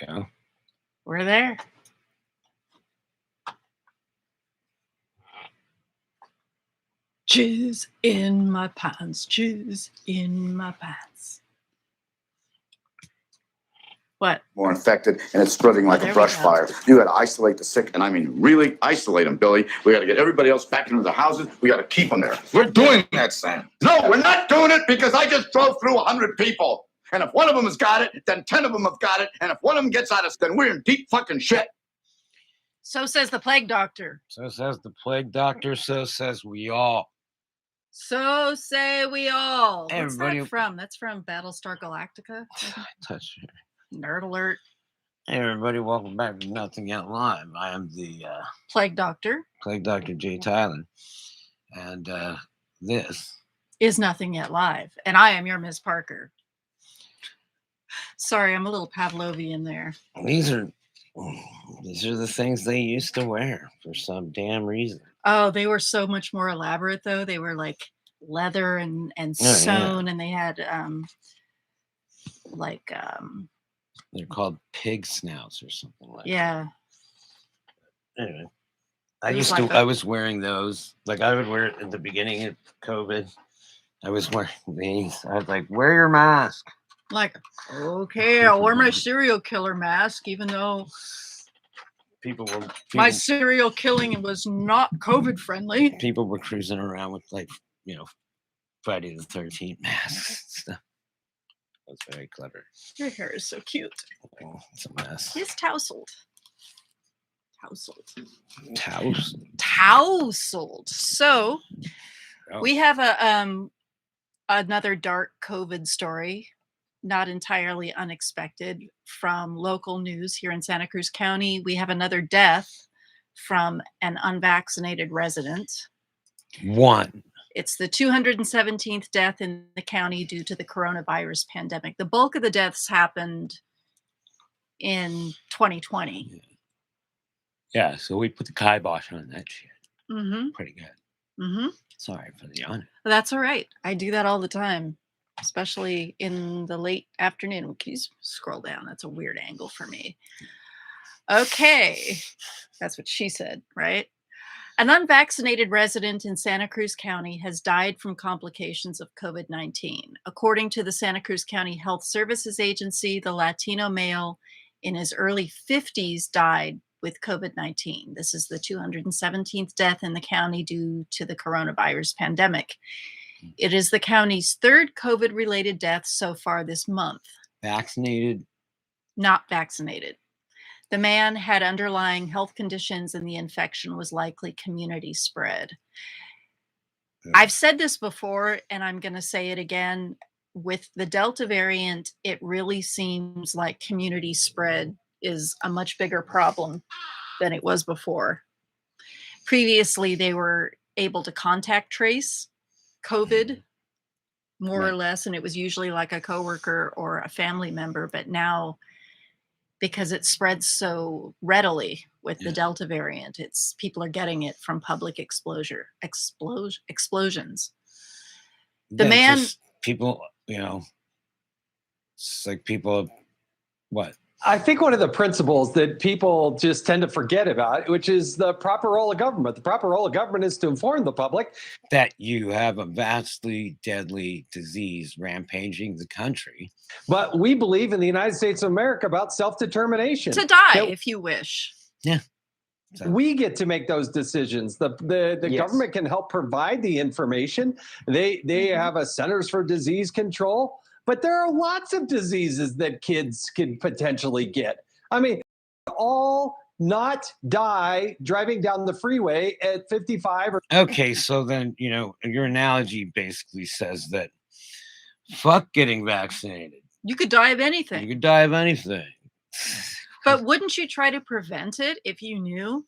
Yeah. We're there. Jizz in my pants, jizz in my pants. What? More infected, and it's spreading like a brush fire. You got to isolate the sick, and I mean really isolate them, Billy. We got to get everybody else back into the houses. We got to keep them there. We're doing that, Sam. No, we're not doing it because I just drove through 100 people. And if one of them has got it, then 10 of them have got it. And if one of them gets out of, then we're in deep fucking shit. So says the plague doctor. So says the plague doctor. So says we all. So say we all. Everybody. What's that from? That's from Battlestar Galactica. Touch it. Nerd alert. Hey everybody, welcome back to Nothing Yet Live. I am the plague doctor. Plague Doctor Jay Tyler. And this is Nothing Yet Live. And I am your Ms. Parker. Sorry, I'm a little Pavlovian there. These are the things they used to wear for some damn reason. Oh, they were so much more elaborate though. They were like leather and sewn, and they had they're called pig snouts or something like that. Anyway, I was wearing those. Like I would wear it at the beginning of COVID. I was wearing these. I was like, wear your mask. Like, okay, I'll wear my serial killer mask, even though my serial killing was not COVID friendly. People were cruising around with Friday the 13th masks. That's very clever. Your hair is so cute. Oh, it's a mess. It's tousled. So we have another dark COVID story, not entirely unexpected, from local news here in Santa Cruz County. We have another death from an unvaccinated resident. One. It's the 217th death in the county due to the coronavirus pandemic. The bulk of the deaths happened in 2020. Yeah, so we put the kibosh on that shit. Mm-hmm. Pretty good. Mm-hmm. Sorry for the honor. That's all right. I do that all the time, especially in the late afternoon. Can you scroll down? That's a weird angle for me. Okay. That's what she said, right? An unvaccinated resident in Santa Cruz County has died from complications of COVID-19. According to the Santa Cruz County Health Services Agency, the Latino male in his early 50s died with COVID-19. This is the 217th death in the county due to the coronavirus pandemic. It is the county's third COVID-related death so far this month. Vaccinated? Not vaccinated. The man had underlying health conditions and the infection was likely community spread. Yeah. I've said this before, and I'm going to say it again. With the Delta variant, it really seems like community spread is a much bigger problem than it was before. Previously, they were able to contact trace COVID more or less, and it was usually like a coworker or a family member, but now, because it spreads so readily with the Delta variant, people are getting it from public explosions. The man, people, it's like people, what? I think one of the principles that people just tend to forget about, which is the proper role of government. The proper role of government is to inform the public that you have a vastly deadly disease rampaging the country. But we believe in the United States of America about self-determination. To die, if you wish. Yeah. So we get to make those decisions. The government can help provide the information. They have a Centers for Disease Control. But there are lots of diseases that kids can potentially get. I mean, all not die driving down the freeway at 55. Okay, so then, your analogy basically says that fuck getting vaccinated. You could die of anything. You could die of anything. But wouldn't you try to prevent it if you knew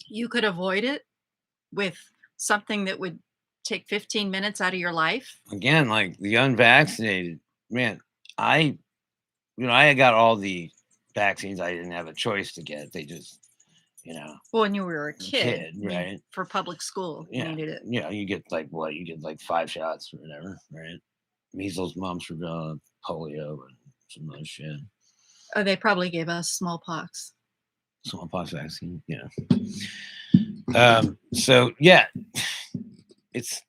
you could avoid it with something that would take 15 minutes out of your life? Again, like the unvaccinated, man, I got all the vaccines I didn't have a choice to get. They just, Well, when you were a kid, right? For public school, you needed it. Yeah, you get like 5 shots or whatever, right? Measles, mumps, rubella, polio, and some other shit. They probably gave us smallpox. Smallpox vaccine. Yeah. So yeah, it's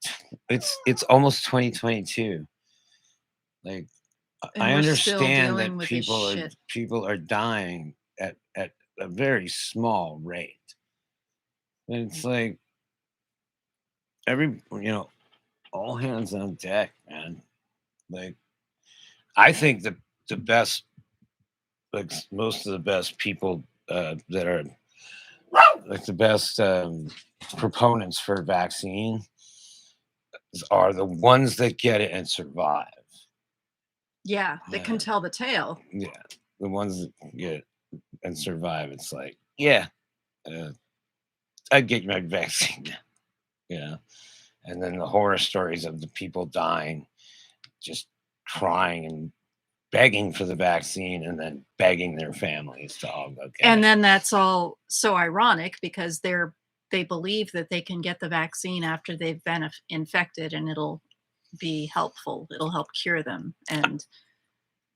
almost 2022. Like And I we're still understand dealing that with this shit. people are dying at a very small rate. And it's like all hands on deck, man. Like I think the best, like most of the best people that are like the best proponents for vaccine are the ones that get it and survive. Yeah, they can Yeah. tell the tale. Yeah, the ones that get it and survive. It's like, yeah, I'd get my vaccine. Yeah, and then the horror stories of the people dying, just crying and begging for the vaccine, and then begging their families to all go get And it. then that's all so ironic because they believe that they can get the vaccine after they've been infected and it'll be helpful. It'll help cure them. And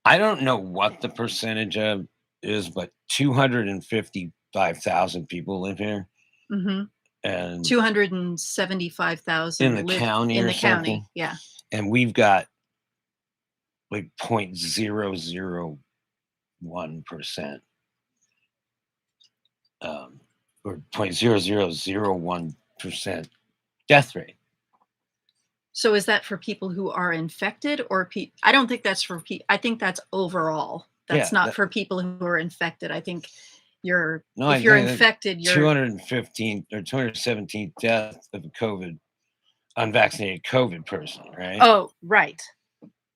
I don't know what the percentage of is, but 255,000 people live here, mhm, and 275,000 in the live county in or the county. something, Yeah. and we've got like 0.001%, or 0.0001% death rate. So is that for people who are infected or I don't think that's for people. I think that's overall. That's Yeah, not for people who are infected. I think No, if I you're think that infected, you're 215 or 217 deaths of a unvaccinated COVID person, right? oh, right.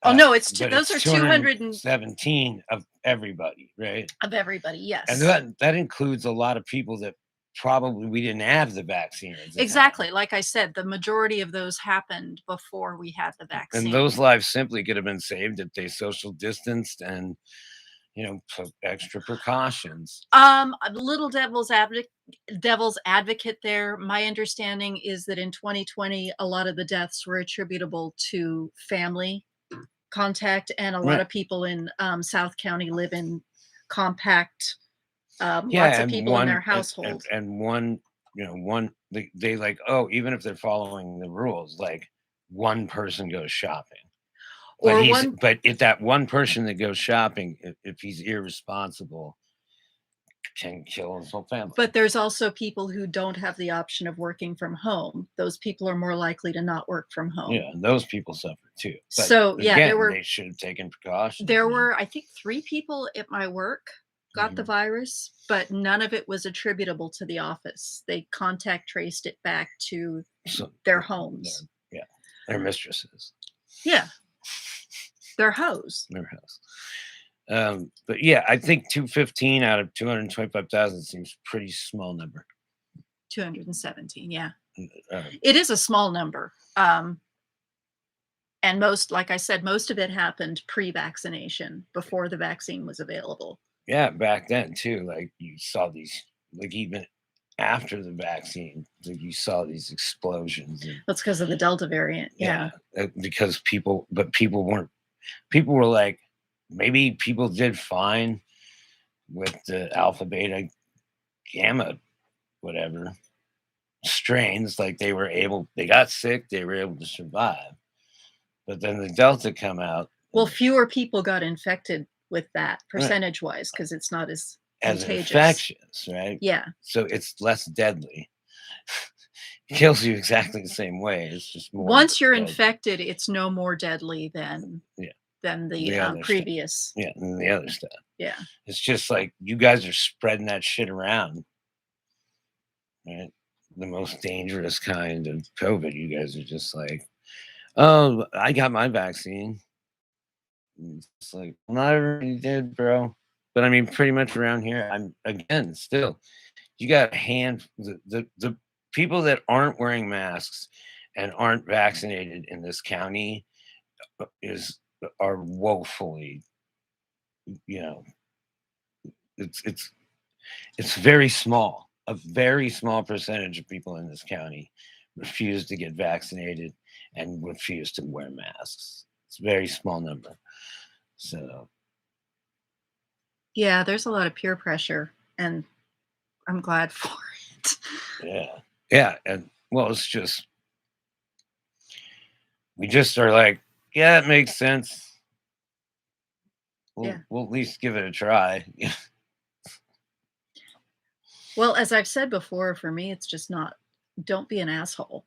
Oh no, But those it's are 200 217 of everybody, right? of everybody. Yes. And that includes a lot of people that probably we didn't have the vaccine at the time. Exactly. Like I said, the majority of those happened before we had the vaccine. And those lives simply could have been saved if they social distanced and took extra precautions. A little devil's advocate there. My understanding is that in 2020, a lot of the deaths were attributable to family contact, and a lot Right. of people in South County live in compact, lots Yeah, of and people in their one household. and one, they like, oh, even if they're following the rules, like one person goes shopping. But Or one, if that one person that goes shopping, if he's irresponsible, can kill his whole family. but there's also people who don't have the option of working from home. Those people are more likely to not work from home. Yeah, and those people suffer too. But So yeah, again, they should have taken precautions. there were, I think, 3 people at my work got the Mhm. virus, but none of it was attributable to the office. They contact traced it back to their homes. Their mistresses. Yeah. Their hoes. Their house. But yeah, I think 215 out of 225,000 seems pretty small number. 217, yeah. Uh, It is a small number. And like I said, most of it happened pre-vaccination, before the vaccine was available. yeah, back then too, like you saw these, like even after the vaccine, like you saw these explosions. That's because of the Delta variant. Yeah. Because people were like, maybe people did fine with the alpha, beta, gamma, whatever strains. Like they got sick, they were able to survive. But then the Delta come out. Well, fewer people got infected with that percentage-wise because it's not as contagious. Infectious, right? Yeah. So it's less deadly. It kills you exactly the same way. It's just more. Once you're infected, it's no more deadly than the other previous. Stuff. Yeah, and the other stuff. Yeah. It's just like you guys are spreading that shit around. Right? The most dangerous kind of COVID. You guys are just like, oh, I got my vaccine. It's like, not everybody did, bro. But I mean, pretty much around here, still, you got the people that aren't wearing masks and aren't vaccinated in this county are woefully, it's very small. A very small percentage of people in this county refuse to get vaccinated and refuse to wear masks. It's a very small number. So Yeah, there's a lot of peer pressure, and I'm glad for it. Yeah. Yeah. And well, it's just, we just are like, yeah, it makes sense. Yeah. We'll at least give it a try. Well, as I've said before, for me, it's just not, don't be an asshole.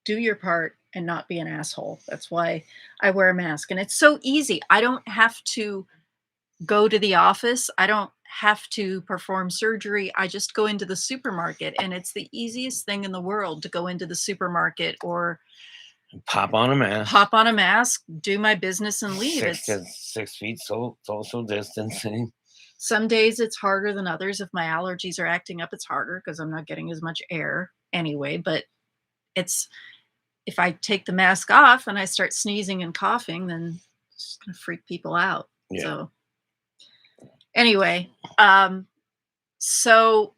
Do your part and not be an asshole. That's why I wear a mask. And it's so easy. I don't have to go to the office. I don't have to perform surgery. I just go into the supermarket, and it's the easiest thing in the world to go into the supermarket or Pop on a mask. pop on a mask, do my business and leave. It's 6 feet social distancing. some days it's harder than others. If my allergies are acting up, it's harder because I'm not getting as much air anyway. But it's, if I take the mask off and I start sneezing and coughing, then it's gonna freak people out. Yeah. So anyway, so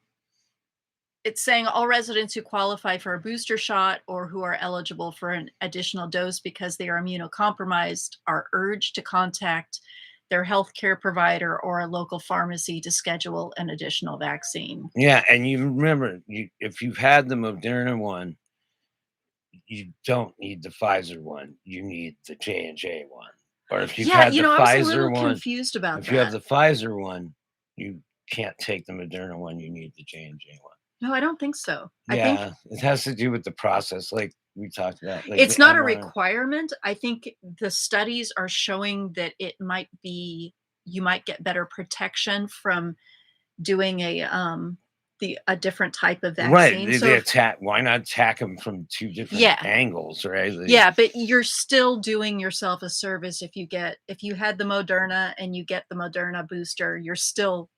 it's saying all residents who qualify for a booster shot or who are eligible for an additional dose because they are immunocompromised are urged to contact their healthcare provider or a local pharmacy to schedule an additional vaccine. Yeah, and you remember, if you've had the Moderna one, you don't need the Pfizer one. You need the J&J one. Or if you've Yeah, had the I was a Pfizer little one, confused about if you have that. the Pfizer one, you can't take the Moderna one. You need the J&J one. No, I don't think so. I think Yeah, it has to do with the process, like we talked about. Like it's the not a mRNA. requirement. I think the studies are showing that it might be, you might get better protection from doing a different type of Right. vaccine. They So if, attack. Why not attack them from two different Yeah. angles, right? yeah, but you're still doing yourself a service if you had the Moderna and you get the Moderna booster, you're still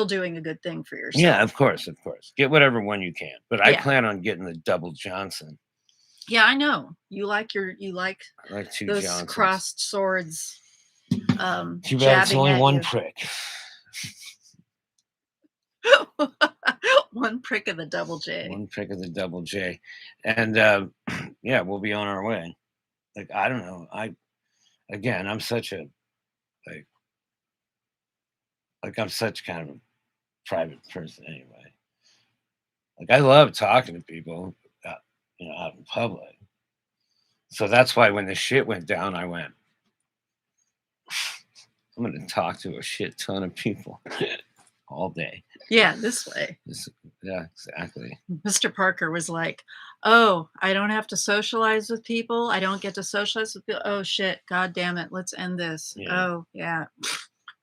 doing a good thing for yourself. Yeah, of course, of course. Get whatever one you can. But I Yeah. plan on getting the double Johnson. Yeah, I know. You like I like 2 those Johnsons. crossed swords. Too bad it's jabbing only at one you. prick. One prick of the double J. One prick of the double J. And yeah, we'll be on our way. Like, I don't know. I'm such a I'm such kind of a private person anyway. Like, I love talking to people, out in public. So that's why when the shit went down, I went, I'm going to talk to a shit ton of people all day. Yeah, this way. Yeah, exactly. Mr. Parker was like, "Oh, I don't have to socialize with people. I don't get to socialize with people. Oh shit, god damn it. Let's end this." Yeah. Oh, yeah.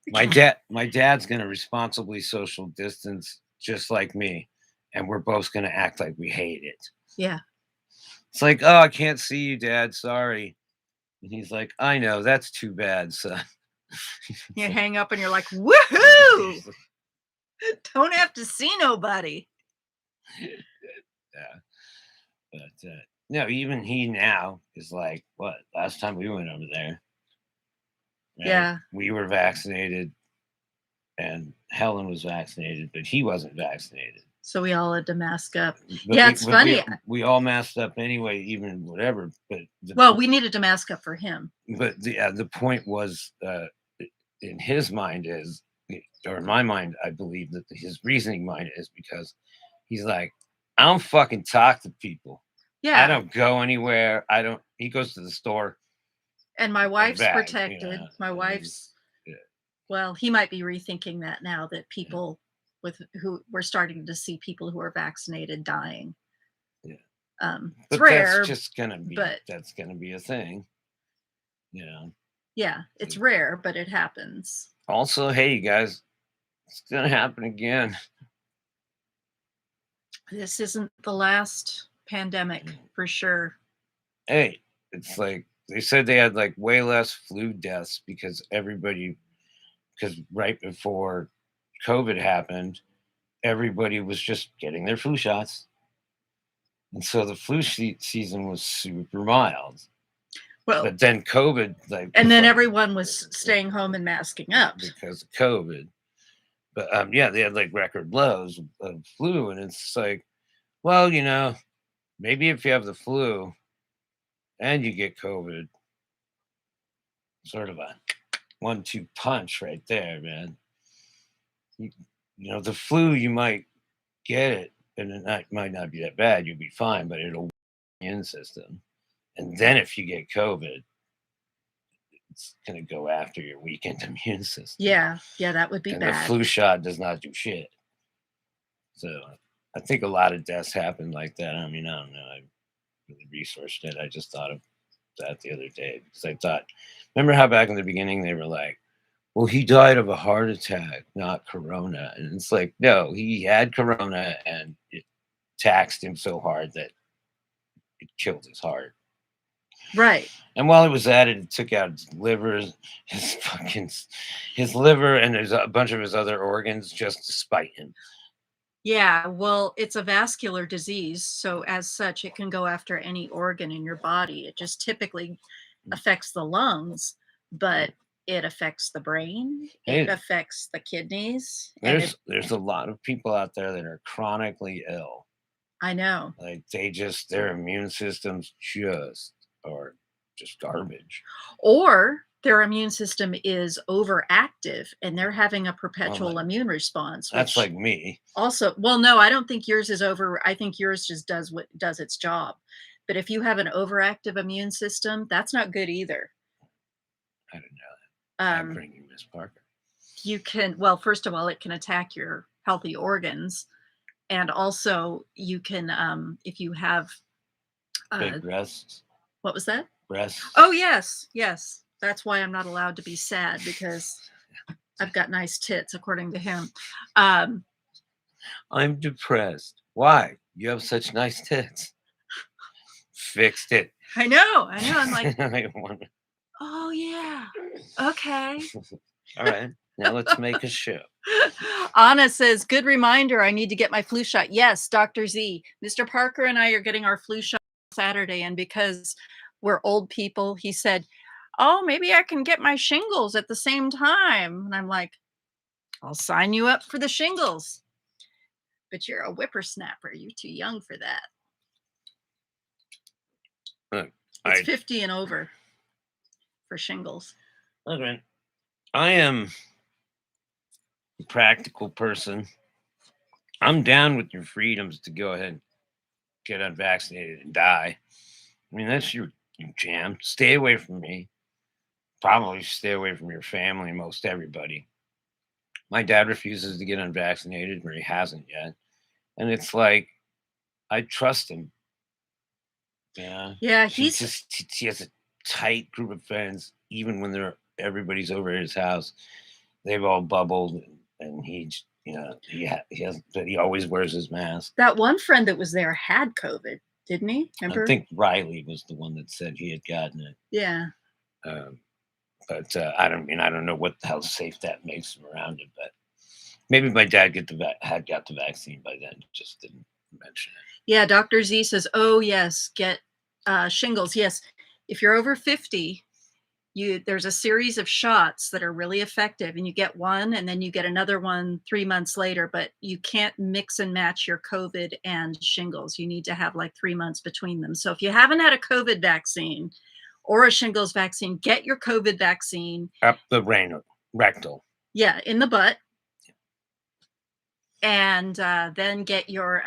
My dad's going to responsibly social distance just like me. And we're both going to act like we hate it. Yeah. It's like, oh, I can't see you, Dad. Sorry. And he's like, I know. That's too bad, son. You hang up and you're like, "Woohoo! Don't have to see nobody." Yeah. But no, even he now is like, what? Last time we went over there. Right? Yeah. We were vaccinated and Helen was vaccinated, but he wasn't vaccinated. So we all had to mask up. But Yeah, it's funny. We all masked up anyway, even whatever. But Well, we needed to mask up for him. But the point was, in his mind is, or in my mind, I believe that his reasoning mind is because he's like, I don't fucking talk to people. Yeah. I don't go anywhere. He goes to the store. And my wife's back, protected. My wife's, well, he might be rethinking that now that people who we're starting to see people who are vaccinated dying. Yeah. It's but rare. That's just gonna be. But that's gonna be a thing. Yeah, it's rare, but it happens. Also, hey, you guys, it's gonna happen again. This isn't the last pandemic for sure. Hey, it's like they said they had like way less flu deaths because right before COVID happened, everybody was just getting their flu shots. And so the flu season was super mild. Well, but then COVID, and then everyone was staying home and masking up because of COVID. But yeah, they had like record lows of flu, and it's like, well, maybe if you have the flu and you get COVID, sort of a 1-2 punch right there, man. the flu, you might get it, and might not be that bad. You'll be fine, but it'll immune system. And then if you get COVID, it's going to go after your weakened immune system. Yeah, that would be And bad. the flu shot does not do shit. So I think a lot of deaths happen like that. I mean, I don't know. I really researched it. I just thought of that the other day because I thought, remember how back in the beginning they were like, well, he died of a heart attack, not corona. And it's like, no, he had corona and it taxed him so hard that it killed his heart. Right. And while it was at it, it took out his liver, his liver, and there's a bunch of his other organs just to spite him. Yeah, well, it's a vascular disease, so as such, it can go after any organ in your body. It just typically affects the lungs, but it affects the brain. It Hey, affects the kidneys. And there's a lot of people out there that are chronically ill. I know. Like their immune systems just are just garbage. Or their immune system is overactive and they're having a Oh perpetual my, immune response, that's which like me. also, well, no, I don't think yours is over. I think yours just does its job. But if you have an overactive immune system, that's not good either. I don't know. I Um, bring you Miss Parker. you can, well, first of all, it can attack your healthy organs. And also you can, if you have, Big breasts. what was that? Breasts. Oh, yes. That's why I'm not allowed to be sad, because I've got nice tits, according to him. I'm depressed. Why? You have such nice tits. Fixed it. I know. I'm like, I wonder- oh yeah. Okay. All right. Now let's make a show. Anna says, good reminder. I need to get my flu shot. Yes, Dr. Z. Mr. Parker and I are getting our flu shot Saturday. And because we're old people, he said, oh, maybe I can get my shingles at the same time. And I'm like, I'll sign you up for the shingles. But you're a whippersnapper. You're too young for that. Look, It's 50 and over for shingles. Okay. I am a practical person. I'm down with your freedoms to go ahead and get unvaccinated and die. I mean, that's your jam. Stay away from me. Probably stay away from your family, most everybody. My dad refuses to get unvaccinated, or he hasn't yet. And it's like, I trust him. Yeah. Yeah, He has a tight group of friends, even when everybody's over at his house. They've all bubbled, and he always wears his mask. that one friend that was there had COVID, didn't he? Remember? I think Riley was the one that said he had gotten it. Yeah. But I don't know how safe that makes him around it. But maybe my dad had got the vaccine by then, just didn't mention it. Yeah, Dr. Z says, oh, yes, get shingles. Yes, if you're over 50, there's a series of shots that are really effective, and you get one and then you get another one 3 months later, but you can't mix and match your COVID and shingles. You need to have like 3 months between them. So if you haven't had a COVID vaccine or a shingles vaccine, get your COVID vaccine. Up the rectal. Yeah, in the butt. And then get your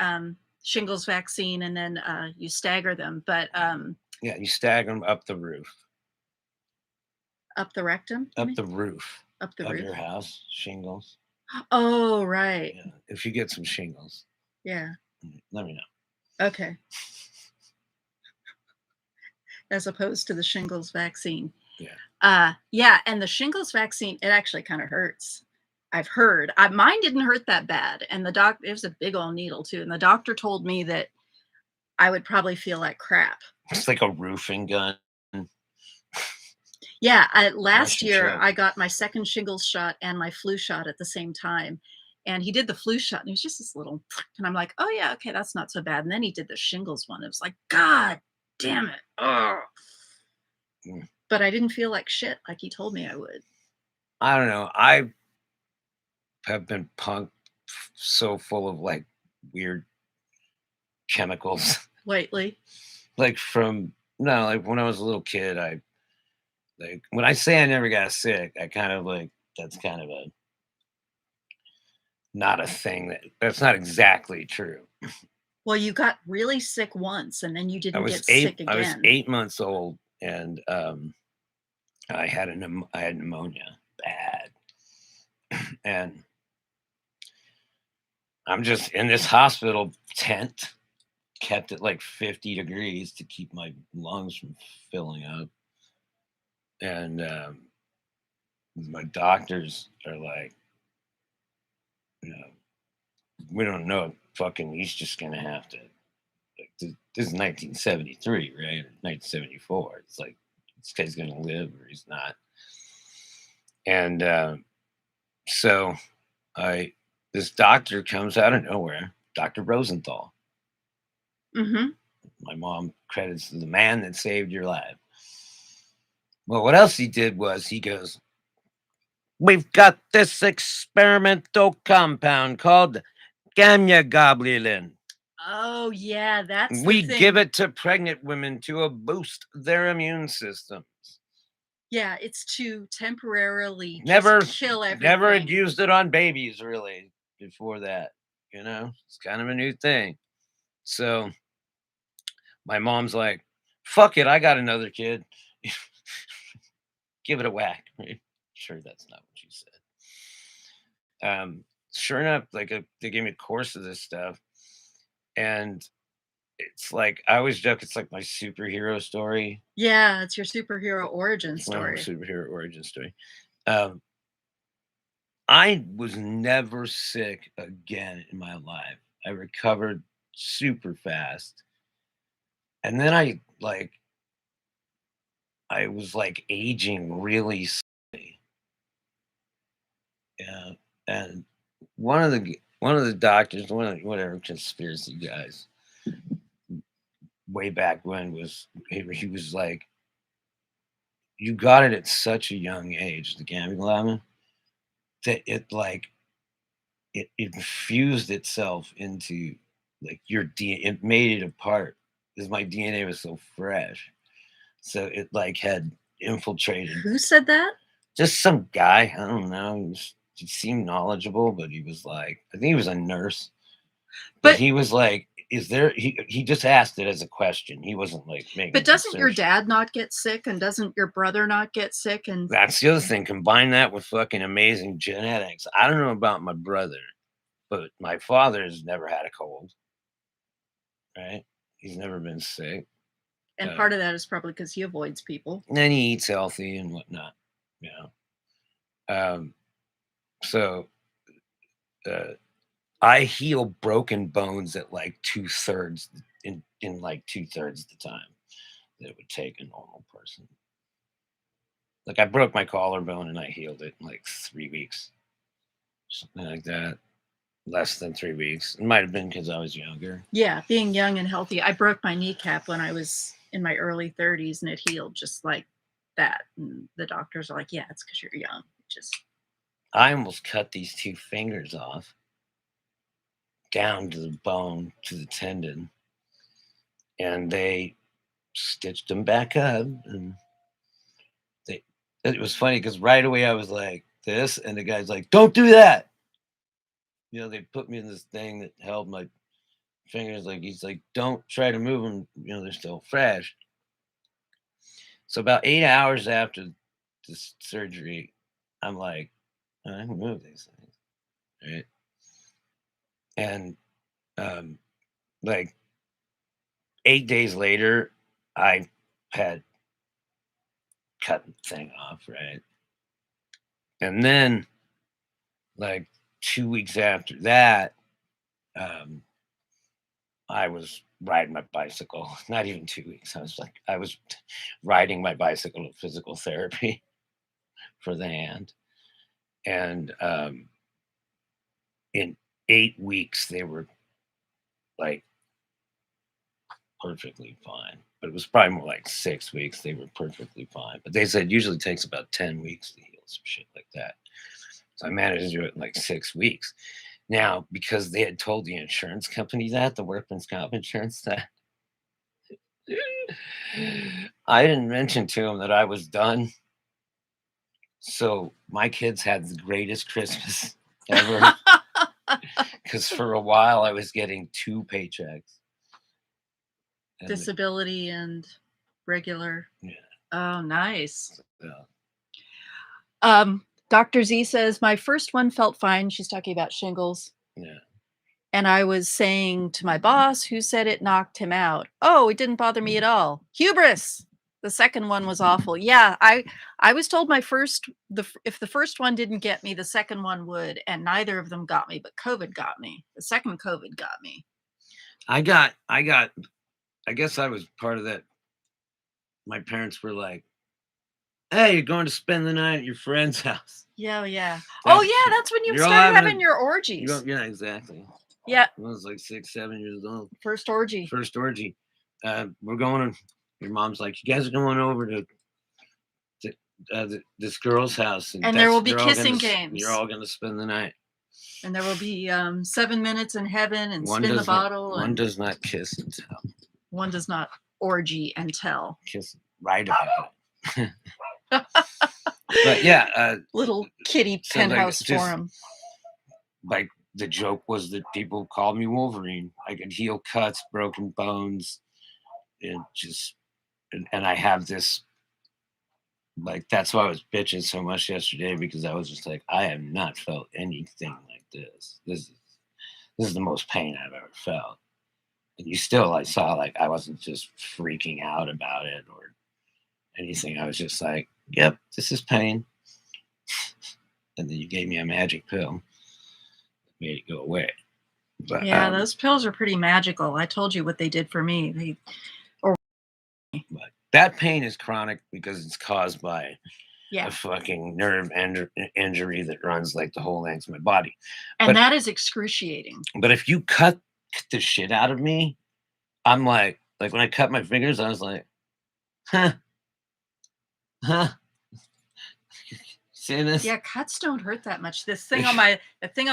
shingles vaccine, and then you stagger them. But yeah, you stagger them up the roof. Up the rectum? Up the roof. Up the of roof. your house, shingles. Oh, right. Yeah. If you get some shingles. Yeah. Let me know. Okay. As opposed to the shingles vaccine. Yeah. Yeah, and the shingles vaccine, it actually kind of hurts. I've heard. Mine didn't hurt that bad. And it was a big old needle too. And the doctor told me that I would probably feel like crap. It's like a roofing gun. Yeah, last year I got my second shingles shot and my flu shot at the same time. And he did the flu shot and it was just this little, and I'm like, oh yeah, okay, that's not so bad. And then he did the shingles one. It was like, God damn it. Oh. But I didn't feel like shit like he told me I would. I don't know. I have been punked so full of like weird chemicals. Lately? Like when I was a little kid, when I say I never got sick, I kind of like, that's kind of not a thing. That's not exactly true. Well, you got really sick once, and then you I didn't was get sick I was again. 8 months old, and I had pneumonia, bad, and I'm just in this hospital tent, kept at like 50 degrees to keep my lungs from filling up, and my doctors are like, you know, we don't know. Fucking, he's just gonna have to. Like, this is 1973, right? Or 1974. It's like this guy's gonna live or he's not. And so this doctor comes out of nowhere, Dr. Rosenthal. Mm-hmm. My mom credits the man that saved your life. Well, what else he did was he goes, we've got this experimental compound called gamma-globulin. Oh yeah, that's the We thing. give it to pregnant women to boost their immune systems. Yeah, it's to temporarily Never just kill everything. Never had used it on babies really before that. It's kind of a new thing. So my mom's like, fuck it, I got another kid. Give it a whack. Right? Sure, that's not what she said. Sure enough, they gave me a course of this stuff, and it's like I always joke it's like my superhero story. Yeah, it's your superhero origin It's my story. superhero origin story. I was never sick again in my life. I recovered super fast. And then I was like aging really slowly. Yeah. And one of the doctors, whatever conspiracy guys way back when he was like, you got it at such a young age, the gamma globulin, that it infused itself into like your DNA. It made it a part because my DNA was so fresh. So it like had infiltrated. Who said that? Just some guy. I don't know. He seemed knowledgeable, but he was like, I think he was a nurse. But he was like, is there, he just asked it as a question. He wasn't like making. But doesn't your dad not get sick, and doesn't your brother not get sick? And that's the other thing. Combine that with fucking amazing genetics. I don't know about my brother, but my father has never had a cold. Right? He's never been sick. And part of that is probably because he avoids people. And then he eats healthy and whatnot. So I heal broken bones at like 2/3 in like 2/3 the time that it would take a normal person. Like I broke my collarbone and I healed it in like 3 weeks, something like that. Less than 3 weeks. It might have been because I was younger. Yeah, being young and healthy. I broke my kneecap when I was in my early 30s, and it healed just like that. And the doctors are like, yeah, it's because you're young. I almost cut these 2 fingers off down to the bone, to the tendon, and they stitched them back up. And it was funny because right away I was like this, and the guy's like, don't do that. They put me in this thing that held my fingers. Like, he's like, don't try to move them. They're still fresh. So about 8 hours after this surgery, I'm like, I can move these things, right? And like 8 days later, I had cut the thing off, right? And then like 2 weeks after that, I was riding my bicycle. Not even 2 weeks. I was riding my bicycle to physical therapy for the hand. And in 8 weeks, they were like perfectly fine. But it was probably more like 6 weeks. They were perfectly fine. But they said usually takes about 10 weeks to heal, some shit like that. So I managed to do it in like 6 weeks. Now, because they had told the insurance company that, the workman's comp insurance, that I didn't mention to them that I was done. So my kids had the greatest Christmas ever. Because for a while I was getting 2 paychecks. And Disability and regular. Yeah. Oh, nice. yeah. Dr. Z says, my first one felt fine. She's talking about shingles. Yeah. And I was saying to my boss, who said it knocked him out, oh, it didn't bother me at all. Hubris. The second one was awful. Yeah, I was told if the first one didn't get me, the second one would, and neither of them got me, but COVID got me. The second COVID got me. I guess I was part of that. My parents were like, hey, you're going to spend the night at your friend's house. Yeah, yeah. That's- Oh, yeah, that's when you you're all started having having your orgies. Yeah, exactly. Yeah, I was like 6, 7 years old. first orgy. First orgy. We're going to. Your mom's like, you guys are going over to this girl's house, And there will be you're all kissing gonna, games. You're all gonna spend the night. And there will be 7 minutes in heaven and One spin the does not- bottle. One and does not kiss and tell. one does not orgy and tell. Kiss right about it. But yeah, Little kitty So, like, penthouse just- forum. like the joke was that people called me Wolverine. I could heal cuts, broken bones, and and I have this. Like, that's why I was bitching so much yesterday, because I was just like, I have not felt anything like this. This is the most pain I've ever felt. And you still, I saw, like, I wasn't just freaking out about it or anything. I was just like, yep, this is pain. And then you gave me a magic pill that made it go away. But Yeah, those pills are pretty magical. I told you what they did for me. but that pain is chronic because it's caused by Yeah, a fucking nerve injury that runs like the whole length of my body. and but- that is excruciating. But if you cut the shit out of me, I'm like when I cut my fingers, I was like, huh. See this? Yeah, cuts don't hurt that much. The thing on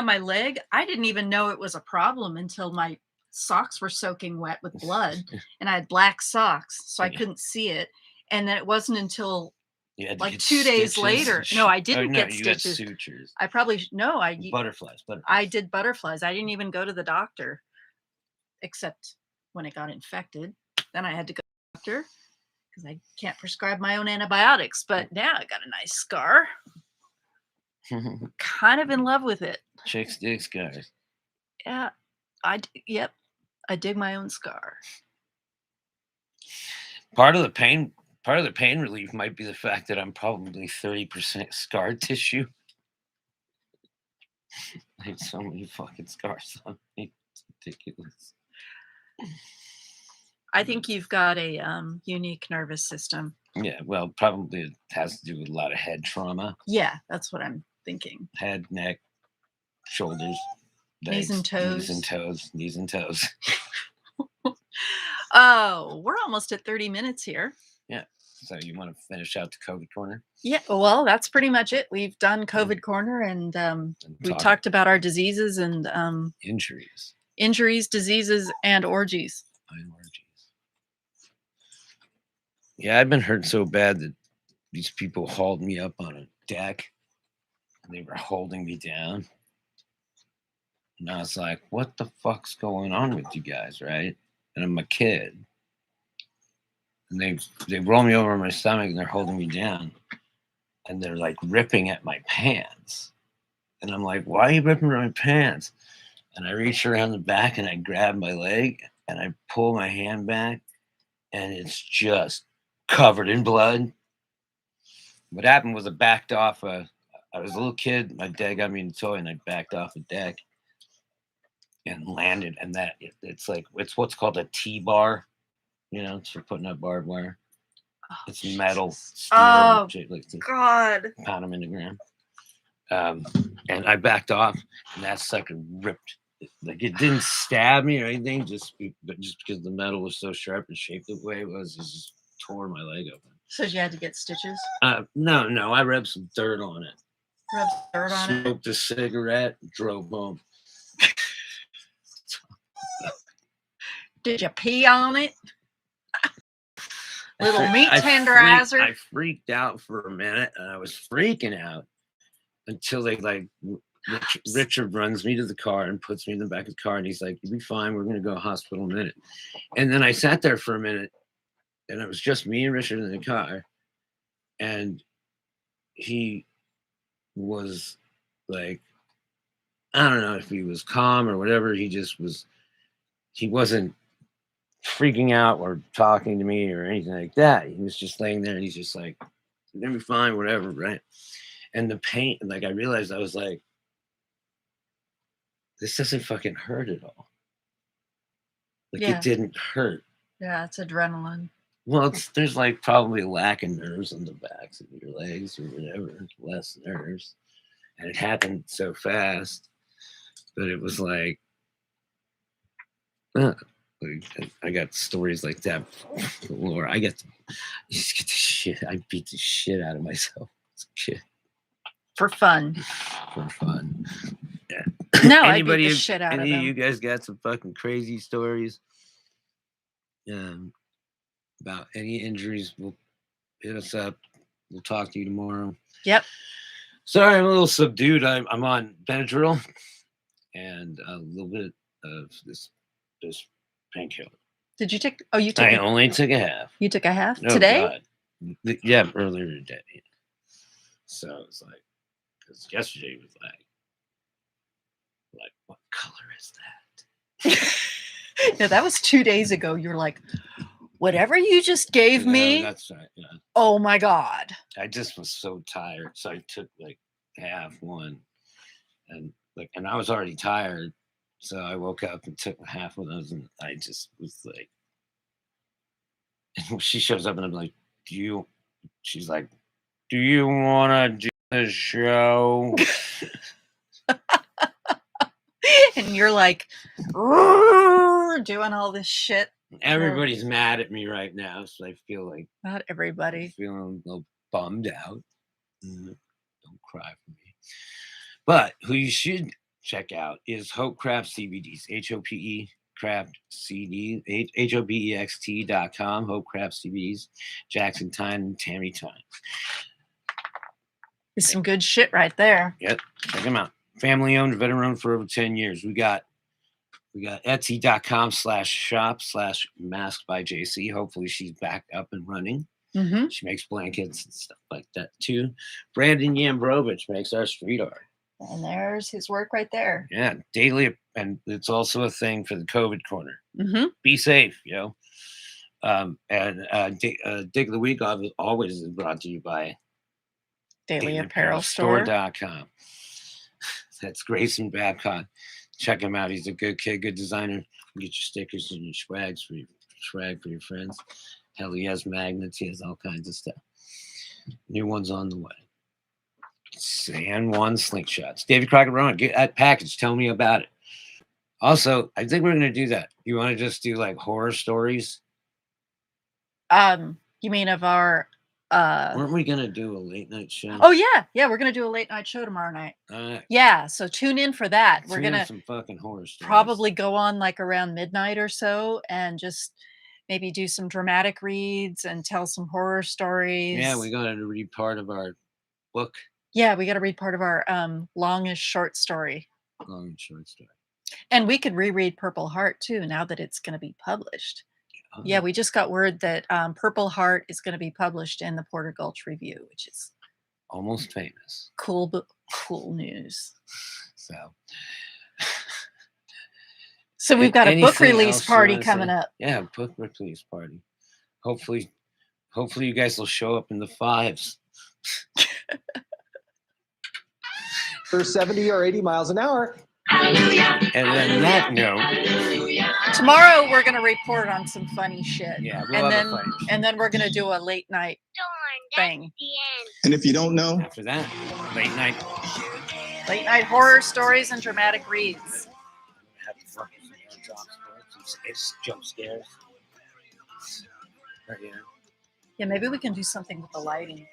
my leg, I didn't even know it was a problem until my socks were soaking wet with blood, and I had black socks, so I Yeah. couldn't see it. And then it wasn't until You had to like get 2 days stitches later. and No, I shit. didn't no, get you stitches. Got sutures. I probably no. Butterflies. I did butterflies. I didn't even go to the doctor, except when it got infected. Then I had to go to the doctor because I can't prescribe my own antibiotics. But now I got a nice scar. Kind of in love with it. Chicks dig scars. Yeah, yep. I dig my own scar. Part of the pain relief might be the fact that I'm probably 30% scar tissue. I have so many fucking scars on me. It's ridiculous. I think you've got a unique nervous system. Yeah, well, probably it has to do with a lot of head trauma. Yeah, that's what I'm thinking. Head, neck, shoulders, Knees and knees and toes, knees and toes. Oh, we're almost at 30 minutes here. So you want to finish out the COVID corner? Yeah, well, that's pretty much it. We've done COVID corner, and And we talked about our diseases and injuries. injuries, diseases, and orgies. And orgies. Yeah, I've been hurt so bad that these people hauled me up on a deck and they were holding me down. And I was like, what the fuck's going on with you guys, right? And I'm a kid. And they roll me over on my stomach and they're holding me down. And they're like ripping at my pants. And I'm like, why are you ripping at my pants? And I reach around the back and I grab my leg and I pull my hand back and it's just covered in blood. What happened was I backed off. I was a little kid. My dad got me in a toy and I backed off a deck and landed. And it's what's called a T-bar. You know, it's for putting up barbed wire. Oh, It's metal. Jesus. Steel, Oh, like to God. pound them in the ground. And I backed off, and that sucker ripped. Like, it didn't stab me or anything, but just because the metal was so sharp and shaped the way it just tore my leg open. So you had to get stitches? No, I rubbed some dirt on it. Rub dirt on it? Smoked a cigarette, drove home. Did you pee on it? Little meat I tenderizer? I freaked out for a minute, and I was freaking out until they Richard runs me to the car and puts me in the back of the car, and he's like, "You'll be fine. We're gonna go to hospital in a minute." And then I sat there for a minute, and it was just me and Richard in the car, and he was like, I don't know if he was calm or whatever. He just was. He wasn't freaking out or talking to me or anything like that. He was just laying there, and he's just like, "You're gonna be fine, whatever," right? And the pain, like I realized, I was like, this doesn't fucking hurt at all. Like Yeah. it didn't hurt. Yeah, it's adrenaline. Well, there's like probably a lack of nerves on the backs of your legs or whatever, less nerves. And it happened so fast, but it was like I got stories like that galore. I just get the shit. I beat the shit out of myself as a kid For fun. for fun. Yeah. No, I beat the shit out of any them. of you guys got some fucking crazy stories about any injuries? We'll hit us up. We'll talk to you tomorrow. Yep. Sorry, I'm a little subdued. I'm on Benadryl and a little bit of this painkiller. Did you take? Oh, you took. I only took a half. You took a half Oh, today? God. Yeah, earlier today. So it's like, because yesterday was like, what color is that? No, that was 2 days ago. You're like, whatever you just gave No, me. that's right. Yeah. Oh my God. I just was so tired. So I took like half one and I was already tired. So I woke up and took half of those and I just was like, and she shows up and I'm like, she's like, do you want to do the show? And you're like, doing all this shit. Everybody's mad at me right now. So I feel like Not everybody. I'm feeling a little bummed out. Don't cry for me. But who you should check out is Hope Craft CBDs. HOPE Craft CD, HOPEXT.com. Hope Craft CBDs. Jackson Tyne and Tammy Tyne. It's some good shit right there. Yep, check them out. Family owned, veteran owned for over 10 years. We got Etsy.com/shop/masked by JC. Hopefully she's back up and running. Mm-hmm. She makes blankets and stuff like that too. Brandon Yambrovich makes our street art. And there's his work right there. Yeah, daily, and it's also a thing for the COVID corner. Mm-hmm. Be safe, yo. And Dig of the Week always is brought to you by DailyApparelStore.com. That's Grayson Babcock. Check him out. He's a good kid, good designer. Get your stickers and your swag for your friends. Hell, he has magnets. He has all kinds of stuff. New one's on the way. San Juan Slingshots. David Crockett Rowan, get that package. Tell me about it. Also, I think we're going to do that. You want to just do like horror stories? You mean of our Weren't we going to do a late night show? Oh yeah, we're gonna do a late night show tomorrow night. Yeah, so tune in for that. We're gonna some fucking horror stories. Probably go on like around midnight or so and just maybe do some dramatic reads and tell some horror stories. Yeah, we got to read part of our book. Yeah, we got to read part of our longest short story. Long and short story. And we could reread Purple Heart too now that it's going to be published. Oh. Yeah, we just got word that Purple Heart is going to be published in the Porter Gulch Review, which is almost famous. Cool news. So we've got a book release party coming up. Yeah, book release party. Hopefully you guys will show up in the 5s. For 70 or 80 miles an hour. Hallelujah. And then that note. Tomorrow we're gonna report on some funny shit. Yeah, and then we're gonna do a late night thing. And if you don't know, after that, late night horror stories and dramatic reads. It's jump scares. Yeah, maybe we can do something with the lighting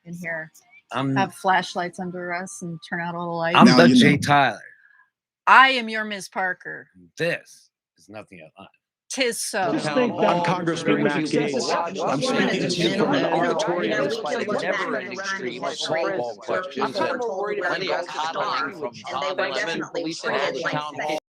in here. Have flashlights under us and turn out all the lights. I'm the Jay Tyler. I am your Ms. Parker. This is Nothing Out Loud. 'Tis so. Just think that I'm Congressman Max Gates. I'm speaking to you from the auditorium. Never an extreme of softball questions. Plenty of coddling from Tom Lemon, policing all the town halls.